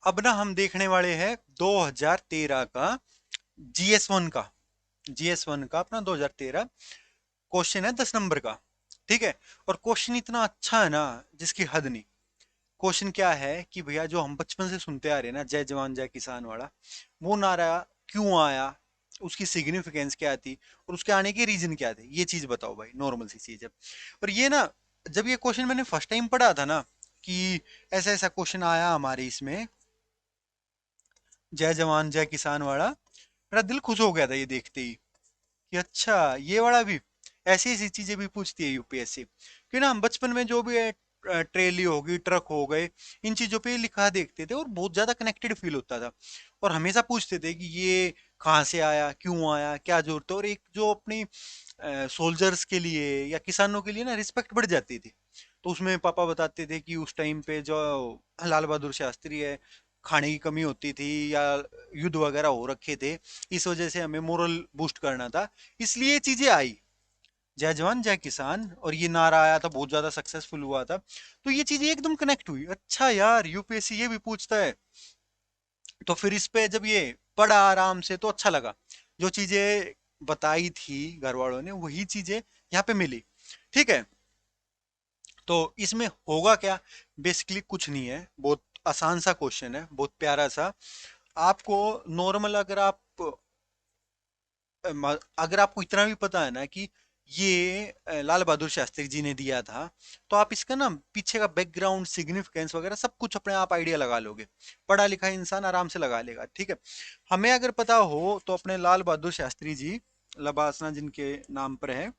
अब ना हम देखने वाले हैं 2013 का जीएस 1 का। जीएस 1 का अपना 2013 क्वेश्चन है 10 नंबर का। ठीक है। और क्वेश्चन इतना अच्छा है ना, जिसकी हद नहीं। क्वेश्चन क्या है कि भैया, जो हम बचपन से सुनते आ रहे हैं ना, जय जवान जय किसान वाला, वो नारा क्यों आया, उसकी सिग्निफिकेंस क्या थी, और उसके आने के रीजन क्या थे, ये चीज बताओ भाई। नॉर्मल सी चीज है। और ये ना, जब ये क्वेश्चन मैंने फर्स्ट टाइम पढ़ा था ना, कि ऐसा ऐसा क्वेश्चन आया हमारे इसमें, जय जवान जय किसान वाला, मेरा दिल खुश हो गया था ये देखते ही, कि अच्छा ये वाला भी, ऐसी ऐसी चीजें भी पूछती है यूपीएससी। क्योंकि ना हम बचपन में जो भी है, ट्रेली होगी, ट्रक हो गए, इन चीजों पे लिखा देखते थे और बहुत ज्यादा कनेक्टेड फील होता था। और हमेशा पूछते थे कि ये कहाँ से आया, क्यों आया, क्या जरूरत है। और एक जो अपनी सोल्जर्स के लिए या किसानों के लिए ना रिस्पेक्ट बढ़ जाती थी। तो उसमें पापा बताते थे कि उस टाइम पे जो लाल बहादुर शास्त्री है, खाने की कमी होती थी या युद्ध वगैरह हो रखे थे, इस वजह से हमें मोरल बूस्ट करना था, इसलिए ये चीजें आई, जय जवान जय किसान, और ये नारा आया था, बहुत ज्यादा सक्सेसफुल हुआ था। तो ये चीजें एकदम कनेक्ट हुई, अच्छा यार यूपीएससी ये भी पूछता है। तो फिर इस पे जब ये पढ़ा आराम से, तो अच्छा लगा। जो चीजें बताई थी घर वालों ने, वही चीजें यहाँ पे मिली। ठीक है। तो इसमें होगा क्या, बेसिकली कुछ नहीं है, बहुत आसान सा क्वेश्चन है, बहुत प्यारा सा। आपको नॉर्मल, अगर आपको इतना भी पता है ना कि ये लाल बहादुर शास्त्री जी ने दिया था, तो आप इसका ना पीछे का बैकग्राउंड, सिग्निफिकेंस वगैरह सब कुछ अपने आप आइडिया लगा लोगे। पढ़ा लिखा इंसान आराम से लगा लेगा। ठीक है। हमें अगर पता हो तो अपने लाल बहादुर शास्त्री जी, लबासना जिनके नाम पर है,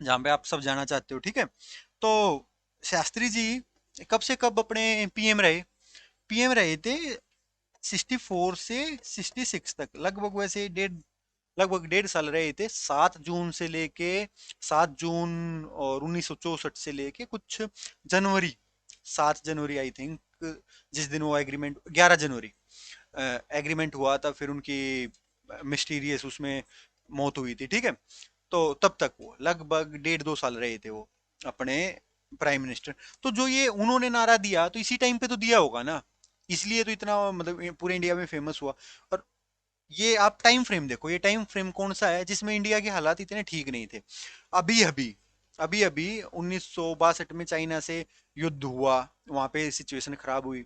जहाँ पे आप सब जाना चाहते हो। ठीक है। तो शास्त्री जी कब से कब अपने पीएम रहे? पीएम रहे थे 64 से 66 तक, लगभग वैसे लगभग 1.5 साल रहे थे। 7 जून से लेके 7 जून और 1964 से लेके कुछ जनवरी, 7 जनवरी आई थिंक, जिस दिन वो एग्रीमेंट, 11 जनवरी एग्रीमेंट हुआ था, फिर उनकी मिस्टीरियस उसमें मौत हुई थी। ठीक है। तो तब तक वो लगभग 1.5 2 साल रहे थे वो अपने प्राइम मिनिस्टर। तो जो ये उन्होंने नारा दिया, तो इसी टाइम पे तो दिया होगा ना, इसलिए तो इतना मतलब पूरे इंडिया में फेमस हुआ। और ये आप टाइम फ्रेम देखो, ये टाइम फ्रेम कौन सा है जिसमें इंडिया के हालात इतने ठीक नहीं थे। अभी अभी अभी अभी 1962 में चाइना से युद्ध हुआ, वहां पे सिचुएशन खराब हुई।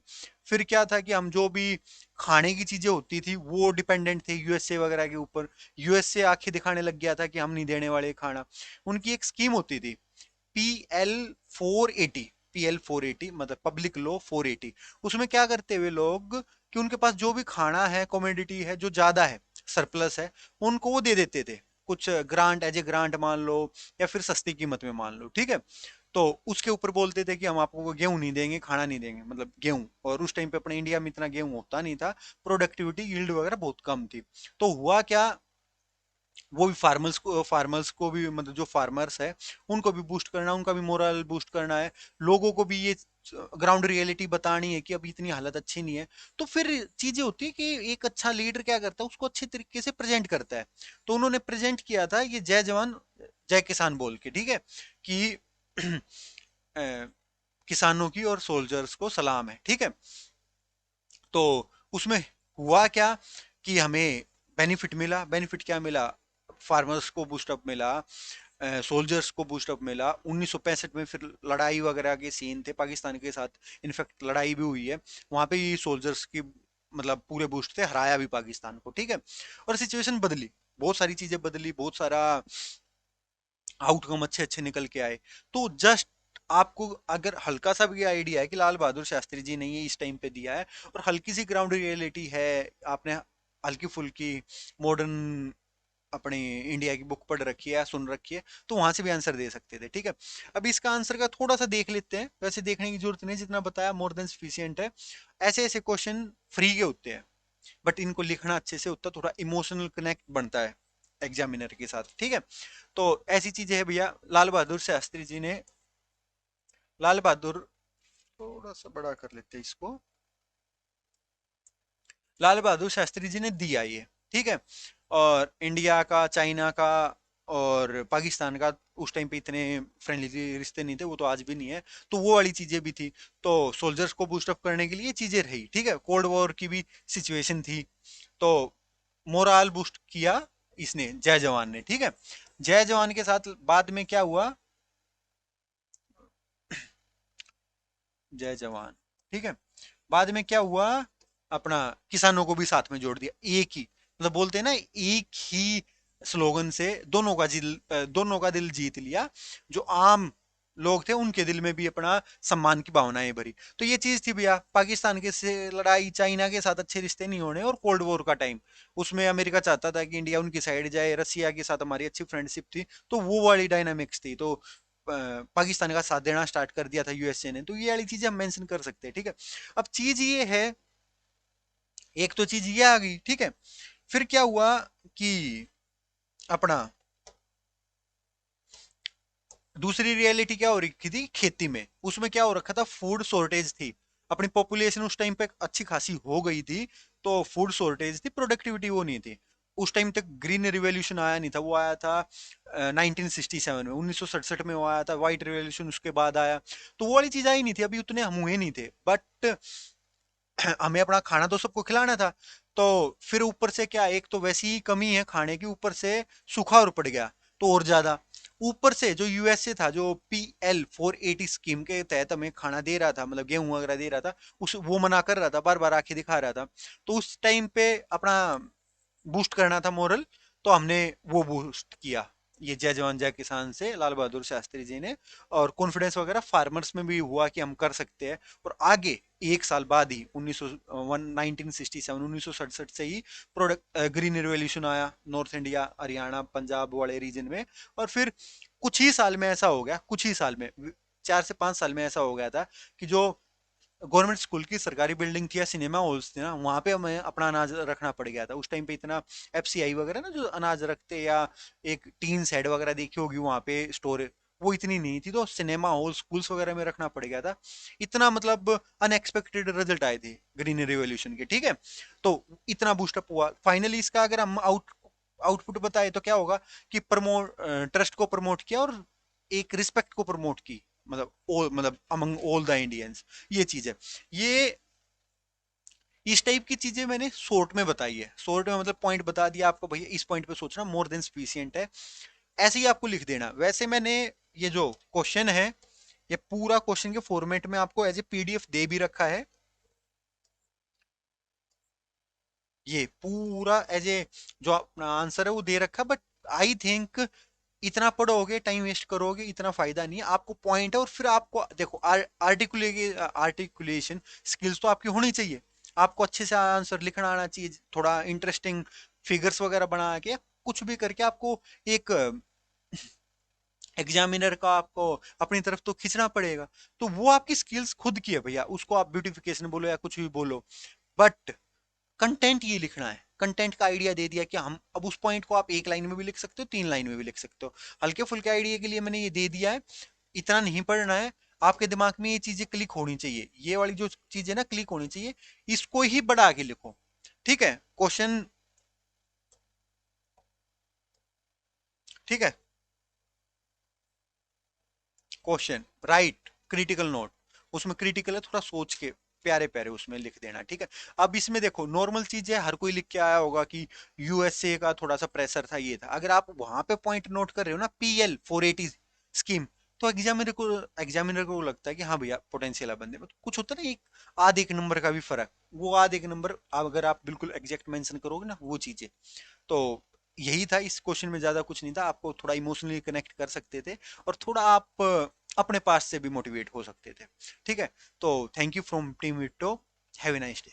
फिर क्या था कि हम जो भी खाने की चीजें होती थी, वो डिपेंडेंट थे यूएसए वगैरह के ऊपर। यूएसए आंखें दिखाने लग गया था कि हम नहीं देने वाले खाना। उनकी एक स्कीम होती थी, PL 480। PL 480 मतलब पब्लिक लॉ 480। उसमें क्या करते हुए लोग, कि उनके पास जो भी खाना है, कमोडिटी है जो ज्यादा है, सरप्लस है, उनको वो दे देते थे, कुछ ग्रांट, एज ए ग्रांट मान लो, या फिर सस्ती कीमत में मान लो। ठीक है। तो उसके ऊपर बोलते थे कि हम आपको गेहूं नहीं देंगे, खाना नहीं देंगे, मतलब गेहूं। और उस टाइम पे अपने इंडिया में इतना गेहूं होता नहीं था, प्रोडक्टिविटी यील्ड वगैरह बहुत कम थी। तो हुआ क्या, वो भी फार्मर्स को भी, मतलब जो फार्मर्स है उनको भी बूस्ट करना, उनका भी मोरल बूस्ट करना है। लोगों को भी ये ग्राउंड रियलिटी बतानी है कि अभी इतनी हालत अच्छी नहीं है। तो फिर चीजें होती है कि एक अच्छा लीडर क्या करता है, उसको अच्छे तरीके से प्रेजेंट करता है। तो उन्होंने प्रेजेंट किया था ये जय जवान जय किसान बोल के। ठीक है। कि किसानों की और सोल्जर्स को सलाम है। ठीक है। तो उसमें हुआ क्या, कि हमें बेनिफिट मिला। बेनिफिट क्या मिला, फार्मर्स को बूस्टअप मिला, सोल्जर्स को बूस्टअप मिला। 1965 में फिर लड़ाई वगैरह के सीन थे पाकिस्तान के साथ, इनफैक्ट लड़ाई भी हुई है वहां पे, ये सोल्जर्स की मतलब पूरे बूस्ट थे, हराया भी पाकिस्तान को। ठीक है। और सिचुएशन बदली, बहुत सारी चीजें बदली, बहुत सारा आउटकम अच्छे अच्छे निकल के आए। तो जस्ट आपको अगर हल्का सा भी आइडिया है कि लाल बहादुर शास्त्री जी ने ये इस टाइम पे दिया है, और हल्की सी ग्राउंड रियलिटी है, आपने हल्की फुल्की मॉडर्न अपनी इंडिया की बुक पढ़ रखी है, सुन रखी है, तो वहां से भी आंसर दे सकते थे। ठीक है। अब इसका आंसर का थोड़ा सा देख लेते हैं, वैसे देखने की जरूरत नहीं, जितना बताया मोर देन सफिशियंट है। ऐसे ऐसे क्वेश्चन फ्री के होते हैं, बट इनको लिखना अच्छे से होता है, थोड़ा इमोशनल कनेक्ट बनता है एग्जामिनर के साथ। ठीक है। तो ऐसी चीजें है भैया, लाल बहादुर शास्त्री जी ने, लाल बहादुर, थोड़ा सा बड़ा कर लेते हैं इसको, लाल बहादुर शास्त्री जी ने दिया ये। ठीक है। और इंडिया का, चाइना का और पाकिस्तान का उस टाइम पे इतने फ्रेंडली रिश्ते नहीं थे, वो तो आज भी नहीं है। तो वो वाली चीजें भी थी। तो सोल्जर्स को बूस्ट अप करने के लिए चीजें रही, ठीक है, कोल्ड वॉर की भी सिचुएशन थी। तो मोराल बूस्ट किया इसने, जय जवान ने, ठीक है। जय जवान के साथ बाद में क्या हुआ, जय जवान, ठीक है, बाद में क्या हुआ, अपना किसानों को भी साथ में जोड़ दिया, एक ही, मतलब बोलते हैं ना, एक ही स्लोगन से दोनों का दिल जीत लिया। जो आम लोग थे उनके दिल में भी अपना सम्मान की भावनाएं भरी। तो ये चीज थी भैया, पाकिस्तान के से लड़ाई, चाइना के साथ अच्छे रिश्ते नहीं होने, और कोल्ड वॉर का टाइम, उसमें अमेरिका चाहता था कि इंडिया उनकी साइड जाए, रसिया के साथ हमारी अच्छी फ्रेंडशिप थी। तो वो वाली डायनामिक्स थी। तो पाकिस्तान का साथ देना स्टार्ट कर दिया था यूएसए ने। तो ये वाली चीजें हम मेंशन कर सकते हैं, ठीक है। अब चीज ये है, एक तो चीज ये आ गई, ठीक है। फिर क्या हुआ कि अपना दूसरी रियलिटी क्या हो रखी थी खेती में, उसमें क्या हो रखा था, फूड शॉर्टेज थी। अपनी पॉपुलेशन उस टाइम पे अच्छी खासी हो गई थी, तो फूड शॉर्टेज थी, प्रोडक्टिविटी वो नहीं थी। उस टाइम तक ग्रीन रिवॉल्यूशन आया नहीं था, वो आया था 1967 में, 1967 में वो आया था। व्हाइट रिवॉल्यूशन उसके बाद आया। तो वो वाली चीज आई नहीं थी, अभी उतने हम हुए नहीं थे, बट हमें अपना खाना तो सबको खिलाना था। तो फिर ऊपर से क्या, एक तो वैसी ही कमी है खाने की, ऊपर से सूखा और पड़ गया, तो और ज्यादा। ऊपर से जो यूएसए था, जो PL 480 स्कीम के तहत हमें खाना दे रहा था, मतलब गेहूं वगैरह दे रहा था, उस वो मना कर रहा था, बार बार आंखें दिखा रहा था। तो उस टाइम पे अपना बूस्ट करना था मोरल, तो हमने वो बूस्ट किया, ये जय जवान जय किसान से लाल बहादुर शास्त्री जी ने। और कॉन्फिडेंस वगैरह फार्मर्स में भी हुआ कि हम कर सकते हैं। और आगे एक साल बाद ही 1967 1967 से ही प्रोडक्ट ग्रीन रिवॉल्यूशन आया, नॉर्थ इंडिया, हरियाणा, पंजाब वाले रीजन में। और फिर कुछ ही साल में ऐसा हो गया, कुछ ही साल में, 4 से 5 साल में ऐसा हो गया था कि जो गवर्नमेंट स्कूल की सरकारी बिल्डिंग थी या सिनेमा हॉल्स थे ना, वहां पे हमें अपना अनाज रखना पड़ गया था। उस टाइम पे इतना FCI वगैरह ना, जो अनाज रखते, या एक टीन शेड वगैरह देखी होगी वहां पे स्टोर, वो इतनी नहीं थी। तो सिनेमा हॉल, स्कूल्स वगैरह में रखना पड़ गया था। इतना मतलब अनएक्सपेक्टेड रिजल्ट आए थे ग्रीन रिवॉल्यूशन के, ठीक है। तो इतना बूस्टअप हुआ फाइनली इसका। अगर हम आउटपुट बताए तो क्या होगा कि प्रमोट ट्रस्ट को प्रमोट किया, और एक रिस्पेक्ट को प्रमोट की, मतलब अमंग ऑल द इंडियंस। ये चीज है। ये इस टाइप की चीजें मैंने शॉर्ट में बताई है, शॉर्ट में मतलब पॉइंट बता दिया आपको, भैया इस पॉइंट पे सोचना मोर देन सफिशिएंट है। ऐसे ही आपको लिख देना। वैसे मैंने ये जो क्वेश्चन है, ये पूरा क्वेश्चन के फॉर्मेट में आपको एज ए PDF दे भी रखा है। ये पूरा एज ए जो अपना आंसर है वो दे रखा, बट आई थिंक इतना पढ़ोगे, टाइम वेस्ट करोगे, इतना फायदा नहीं है। आपको पॉइंट है, और फिर आपको देखो, आर्टिकुलेशन स्किल्स तो आपकी होनी चाहिए। आपको अच्छे से आंसर लिखना आना चाहिए, थोड़ा इंटरेस्टिंग फिगर्स वगैरह बना के, कुछ भी करके आपको एक एग्जामिनर का आपको अपनी तरफ तो खींचना पड़ेगा। तो वो आपकी स्किल्स खुद की है भैया, उसको आप ब्यूटिफिकेशन बोलो या कुछ भी बोलो, बट कंटेंट ये लिखना है। कंटेंट का आइडिया दे दिया कि हम अब उस पॉइंट को आप 1 लाइन में भी लिख सकते हो, 3 लाइन में भी लिख सकते हो। हल्के फुल्के आइडिया के लिए मैंने ये दे दिया है। इतना नहीं पढ़ना है, आपके दिमाग में ये चीजें क्लिक होनी चाहिए, ये वाली जो चीज है ना, क्लिक होनी चाहिए। इसको ही बढ़ा के लिखो, ठीक है। क्वेश्चन, ठीक है, क्वेश्चन राइट, क्रिटिकल नोट, उसमें क्रिटिकल है, थोड़ा सोच के प्यारे प्यारे उसमें लिख देना, ठीक है। अब इसमें देखो, नॉर्मल चीज है, हर कोई लिख के आया होगा कि यूएसए का थोड़ा सा प्रेशर था, ये था। अगर आप वहां पे पॉइंट नोट कर रहे हो ना, PL 480 स्कीम, तो एग्जामिनर को लगता है कि हाँ भैया पोटेंशियल है बंदे में। तो कुछ होता है ना, एक आध एक नंबर का भी फर्क, वो आध एक नंबर अगर आप बिल्कुल एग्जैक्ट मेंशन करोगे ना, वो चीजें। तो यही था इस क्वेश्चन में, ज्यादा कुछ नहीं था। आपको थोड़ा इमोशनली कनेक्ट कर सकते थे, और थोड़ा आप अपने पास से भी मोटिवेट हो सकते थे, ठीक है। तो thank you from team Vitto, have a nice day.